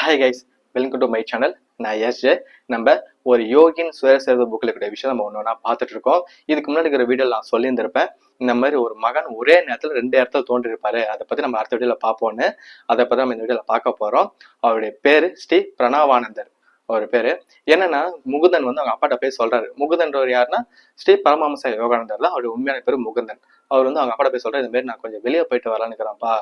Hi guys, welcome to my channel. நான் SJ. நம்ம ஒரு யோகின் சுயசரிதை புக்கில் இருக்கிற விஷயம் நம்ம ஒன்று ஒன்றா பார்த்துட்டு இருக்கோம். இதுக்கு முன்னாடி இருக்கிற வீடியோவில் நான் சொல்லியிருந்திருப்பேன், இந்த மாதிரி ஒரு மகன் ஒரே நேரத்தில் 2 இடத்துல தோன்றிருப்பாரு. அதை பற்றி நம்ம அடுத்த வீடியோவில் பார்ப்போம்னு. அதை பற்றி நம்ம இந்த வீடியோவில் பார்க்க போகிறோம். அவருடைய பேர் ஸ்ரீ பிரணவானந்தர். அவர் பேரு என்னன்னா, முகுந்தன் வந்து அவங்க அப்பாட்ட போய் சொல்றாரு. முகுந்தன்றவர் யாருன்னா, ஸ்ரீ பரமஹம்ச யோகானந்தர் தான் அவருடைய உண்மையான பேர் முகுந்தன். அவர் வந்து அவங்க அப்பாட்ட போய் சொல்றாரு, இந்த மாதிரி நான் கொஞ்சம் வெளியே போயிட்டு வரலான்னு இருக்கிறேன்ப்பா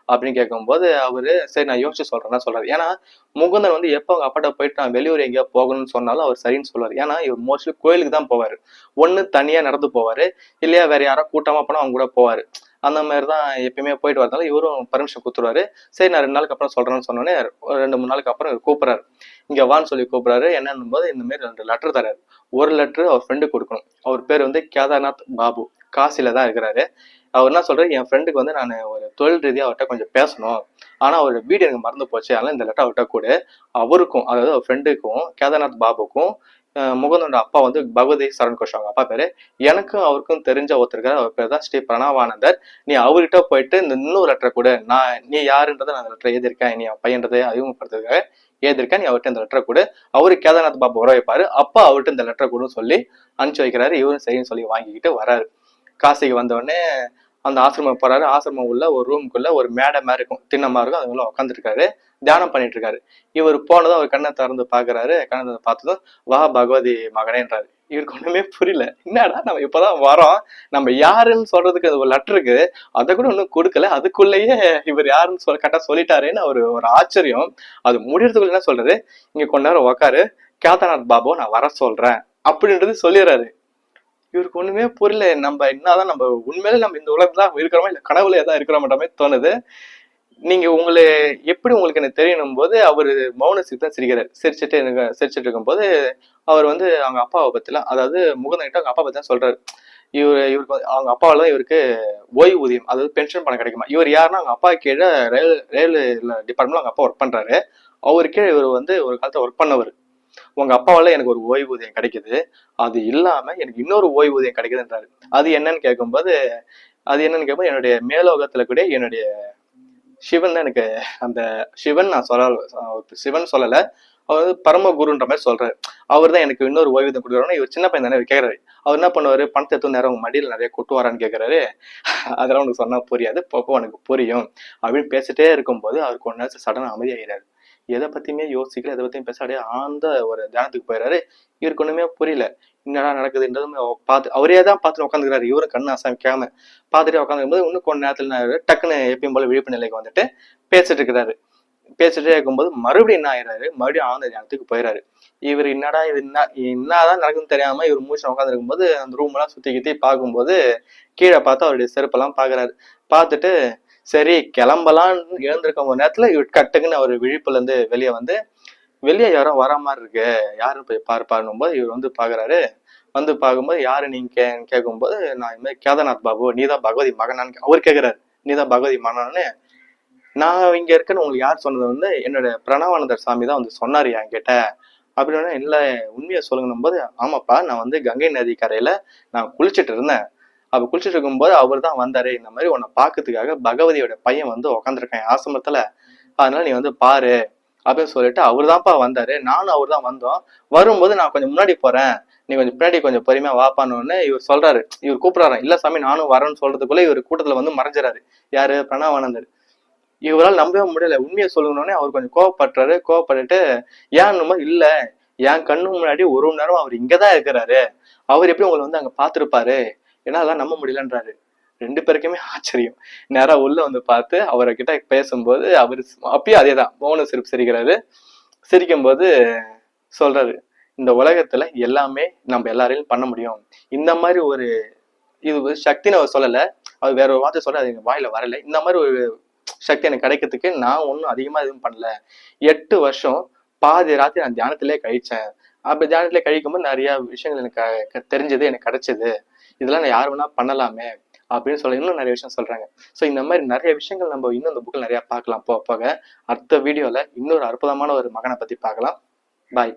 அப்படின்னு கேட்கும்போது, அவரு சரி நான் யோசிச்சு சொல்றேன்னா சொல்றாரு. ஏன்னா முகுந்தன் வந்து எப்போ அவங்க அப்பாட்ட போயிட்டு நான் வெளியூர் எங்கேயா போகணும்னு சொன்னாலும் அவர் சரின்னு சொல்லுவார். ஏன்னா இவர் மோஸ்ட்லி கோயிலுக்கு தான் போவாரு. ஒண்ணு தனியா நடந்து போவாரு, இல்லையா வேற யாரோ கூட்டமா போனா அவங்க கூட போவாரு. அந்த மாதிரிதான் எப்பயுமே போயிட்டு வரதால இவரும் பர்மிஷன் கொடுத்துருவாரு. சரி நான் 2 நாளுக்கு அப்புறம் சொல்றேன்னு சொன்னோன்னே, ஒரு 2-3 நாளுக்கு அப்புறம் இவர் கூப்பிடுறாரு. இங்க வான்னு சொல்லி கூப்பிடுறாரு. என்னன்னும் போது இந்த மாதிரி 2 லெட்டர் தராரு. ஒரு லெட்டர் அவர் ஃப்ரெண்டுக்கு கொடுக்கணும். அவர் பேர் வந்து கேதார்நாத் பாபு, காசில தான் இருக்கிறாரு. அவர் என்ன சொல்றாரு, என் ஃப்ரெண்டுக்கு வந்து நான் ஒரு தொழில் ரீதியா அவர்கிட்ட கொஞ்சம் பேசணும், ஆனா அவரோட வீடு எனக்கு மறந்து போச்சு, அதனால இந்த லெட்டர் அவர்கிட்ட கூட. அவருக்கும், அதாவது அவர் ஃப்ரெண்டுக்கும் கேதார்நாத் பாபுக்கும் முகுந்தனோட அப்பா வந்து பகவதி சரண் கோஷ் அவங்க அப்பா பேரு. எனக்கும் அவருக்கும் தெரிஞ்ச ஒருத்தர், அவர் பேர் தான் ஸ்ரீ பிரணவானந்தர். நீ அவர்கிட்ட போயிட்டு இந்த இன்னொரு லெட்டரை கூட, நீ யாருன்றதை நான் லெட்டர் எழுதியிருக்கேன், நீ பையன்றதை அறிமுகப்படுத்துறதுக்காக எழுதியிருக்கேன், நீ அவர்கிட்ட இந்த லெட்டரை கூட. அவரு கேதார்நாத் பாபு வர வைப்பாரு, அப்பா அவர்கிட்ட இந்த லெட்டரை கூட சொல்லி அனுப்பிச்சு வைக்கிறாரு. இவரும் சரின்னு சொல்லி வாங்கிக்கிட்டு வராரு. காசிக்கு வந்தோடனே அந்த ஆசிரமம் போறாரு. ஆசிரமம் உள்ள ஒரு ரூமுக்குள்ள ஒரு மேடை மாதிரி இருக்கும், திண்ணமா இருக்கும், அது உள்ள உட்காந்துருக்காரு, தியானம் பண்ணிட்டு இருக்காரு. இவர் போனதும் அவர் கண்ணை திறந்து பாக்குறாரு. கண்ணை பார்த்ததும் வா பகவதி மகனேன்றாரு. இவருக்கு ஒண்ணுமே புரியல. என்னடா நம்ம இப்பதான் வரோம், நம்ம யாருன்னு சொல்றதுக்கு ஒரு லெட்டருக்கு அதை கூட ஒன்னும் கொடுக்கல, அதுக்குள்ளேயே இவர் யாருன்னு கரெக்டா சொல்லிட்டாருன்னு அவரு ஒரு ஆச்சரியம். அது முடியறதுக்குள்ள என்ன சொல்றாரு, இங்க கொஞ்ச நேரம் உக்காரு, கேதார்நாத் பாபு நான் வர சொல்றேன் அப்படின்றது சொல்லிடுறாரு. இவருக்கு ஒண்ணுமே புரியல. நம்ம என்னதான், நம்ம உண்மையிலே நம்ம இந்த உலகத்துல இருக்கிறோமா இல்ல கனவுல ஏதாவது இருக்கிறோமன்ற மாதிரி தோணுது. நீங்க எப்படி உங்களுக்கு எனக்கு தெரியணும் போது அவரு மௌன சிரிப்பு சிரிக்கிறாரு. சிரிச்சிட்டு இருக்கும்போது அவர் வந்து அவங்க அப்பாவை பத்திலாம், அதாவது முகுந்தன் கிட்ட அவங்க அப்பா பத்தி தான் சொல்றாரு. இவருக்கு அவங்க அப்பாவால தான் இவருக்கு ஓய்வூதியம், அதாவது பென்ஷன் பணம் கிடைக்குமா. இவர் யாருன்னா அவங்க அப்பா கீழே ரயில்வே டிபார்ட்மெண்ட்ல அவங்க அப்பா ஒர்க் பண்றாரு. அவரு கீழே இவர் வந்து ஒரு காலத்துல ஒர்க் பண்ணவர். உங்க அப்பாவால எனக்கு ஒரு ஓய்வூதியம் கிடைக்குது, அது இல்லாம எனக்கு இன்னொரு ஓய்வூதியம் கிடைக்குதுன்றாரு. அது என்னன்னு கேட்கும்போது, என்னுடைய மேலோகத்துல கூட என்னுடைய சிவன் தான் எனக்கு அந்த சிவன் நான் சிவன் சொல்லல, அவர் வந்து பரம குருன்ற மாதிரி சொல்றாரு. அவர் தான் எனக்கு இன்னொரு ஓய்வூதியம் கொடுக்குறாருன்னா, இவர் சின்ன பையன் தானே கேட்கறாரு. அவர் என்ன பண்ணுவாரு, பணத்தை எடுத்து நேரம் உங்க மடியில் நிறைய கொட்டுவாரான்னு கேட்கறாரு. அதெல்லாம் உனக்கு சொன்னா புரியாது, போப்போ உனக்கு புரியும் அப்படின்னு பேசிட்டே இருக்கும்போது அவருக்கு ஒரு நேரத்தில் சடனா அமைதியாகிறாரு. எதை பத்தியுமே யோசிக்கல, எதை பத்தியும் பேச அப்படியே ஆழ்ந்த ஒரு தியானத்துக்கு போயிடுறாரு. இவருக்கு ஒண்ணுமே புரியல, என்னடா நடக்குதுன்றதும் பார்த்து அவரே தான் பார்த்துட்டு உட்காந்துக்கிறாரு. இவரும் கண்ணு அசைக்காம பார்த்துட்டே உட்காந்துருக்கும் போது இன்னும் கொஞ்ச நேரத்துல டக்குன்னு எப்பயும் போல விழிப்பு நிலைக்கு வந்துட்டு பேசிட்டு இருக்கிறாரு. பேசிட்டே இருக்கும்போது மறுபடியும் என்ன ஆயிடுறாரு, மறுபடியும் ஆழ்ந்த தியானத்துக்கு போயிடுறாரு. இவர் என்னடா இது என்னதான் நடக்குதுன்னு தெரியாம இவர் மூச்சு உட்காந்துருக்கும் போது அந்த ரூம் எல்லாம் சுத்தி கித்தி பார்க்கும்போது கீழே பார்த்து அவருடைய செருப்பெல்லாம் பாக்குறாரு. பார்த்துட்டு சரி கிளம்பலான்னு எழுந்திருக்க ஒரு நேரத்துல இவர் கட்டுக்குன்னு அவர் விழிப்புல இருந்து வெளியே யாரோ வர மாதிரி இருக்கு, யாரு போய் பாருன்னும் போது இவர் வந்து பாக்குறாரு. வந்து பார்க்கும்போது யாரு நீங்க கேட்கும்போது, நான் இந்த மாதிரி கேதார்நாத் பாபு, நீதான் பகவதி மகனான்னு அவர் கேட்கிறாரு. நீதான் பகவதி மகனான்னு, நான் இங்க இருக்கேன்னு உங்களுக்கு யார் சொன்னது வந்து என்னோட பிரணவானந்தர் சாமி தான் வந்து சொன்னாரு என்கிட்ட அப்படின்னா. இல்ல உண்மையை சொல்லுங்கன்னும் போது, ஆமாப்பா நான் வந்து கங்கை நதி கரையில நான் குளிச்சுட்டு இருந்தேன். அப்ப குளிச்சுட்டு இருக்கும்போது அவர் தான் வந்தாரு, இந்த மாதிரி உன்னை பாக்குறதுக்காக பகவதியோட பையன் வந்து உட்காந்துருக்கேன் ஆசிரமத்துல, அதனால நீ வந்து பாரு அப்படின்னு சொல்லிட்டு அவர் தான்ப்பா வந்தாரு. நானும் அவர் தான் வந்தோம். வரும்போது நான் கொஞ்சம் முன்னாடி போறேன், நீ கொஞ்சம் பின்னாடி கொஞ்சம் பொறுமையா வாப்பான்னு இவர் சொல்றாரு. இவர் கூப்பிடுறாரு. இல்ல சாமி நானும் வரேன்னு சொல்றதுக்குள்ள இவர் கூட்டத்துல வந்து மறைஞ்சிறாரு. யாரு, பிரணவானந்தர். இவரால் நம்பவே முடியல. உண்மையை சொல்லணும்னே அவர் கொஞ்சம் கோவப்பட்டுட்டு ஏன்னுமோ, இல்ல என் கண்ணு முன்னாடி ஒரு மணி நேரம் அவர் இங்கதான் இருக்கிறாரு, அவர் எப்படி உங்களை வந்து அங்க பாத்துருப்பாரு, ஏன்னா அதெல்லாம் நம்ப முடியலன்றாரு. 2 பேருக்குமே ஆச்சரியம். நேரா உள்ள வந்து பார்த்து அவரை கிட்ட பேசும்போது அவரு அப்பயும் அதேதான் மௌன சிரிப்பு சிரிக்கிறாரு. சிரிக்கும் போது சொல்றாரு, இந்த உலகத்துல எல்லாமே நம்ம எல்லாரையும் பண்ண முடியும், இந்த மாதிரி ஒரு இது சக்தின்னு அவர் சொல்லல, அது வேற ஒரு வார்த்தை சொல்ல, அது எங்க வாயில வரல. இந்த மாதிரி ஒரு சக்தி எனக்கு கிடைக்கிறதுக்கு நான் ஒன்றும் அதிகமா எதுவும் பண்ணல. 8 வருஷம் பாதி ராத்திரி நான் தியானத்திலே கழிச்சேன். அப்படி தியானத்திலே கழிக்கும் போது நிறைய விஷயங்கள் எனக்கு தெரிஞ்சது, எனக்கு கிடைச்சது, இதெல்லாம் நான் யார் வேணா பண்ணலாமே அப்படின்னு சொல்லி இன்னும் நிறைய விஷயம் சொல்றாங்க. ஸோ இந்த மாதிரி நிறைய விஷயங்கள் நம்ம இன்னும் இந்த புக்கில் நிறைய பார்க்கலாம். போக அடுத்த வீடியோல இன்னொரு அற்புதமான ஒரு மகனை பத்தி பார்க்கலாம். பாய்.